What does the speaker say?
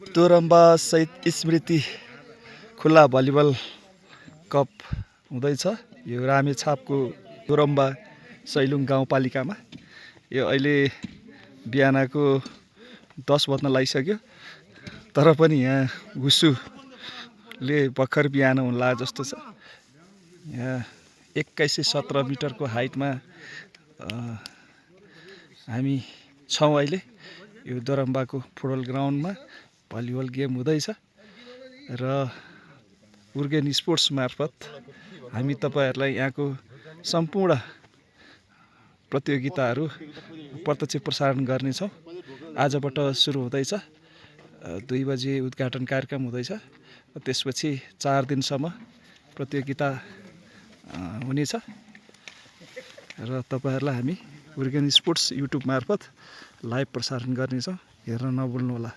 दोरम्बा शहीद स्मृति खुल्ला volleyball cup हुँदैछ। यो रामेछापको दोरम्बा सैलुङ गाउँपालिकामा। यो अहिले बिहानको 10 बज्न लागिसक्यो, तर पनि यहाँ हुसुले भर्खर बिहान हुन लाग्यो जस्तो छ। यहाँ 2117 मिटरको हाइटमा हामी छौँ अहिले। यो दोरम्बाको फुटबल ग्राउन्डमा भलिबल गेम हुँदैछ र उर्गेन स्पोर्ट्स मार्फत हामी तपाईहरुलाई यहाँको सम्पूर्ण प्रतियोगिताहरू प्रत्यक्ष प्रसारण गर्नेछौँ। आजबाट सुरु हुँदैछ। 2 बजे उद्घाटन कार्यक्रम हुँदैछ। त्यसपछि 4 दिनसम्म प्रतियोगिता हुनेछ र तपाईहरुलाई हामी उर्गेन स्पोर्ट्स युट्युब मार्फत लाइभ प्रसारण गर्नेछौँ। हेर्न नभुल्नुहोला।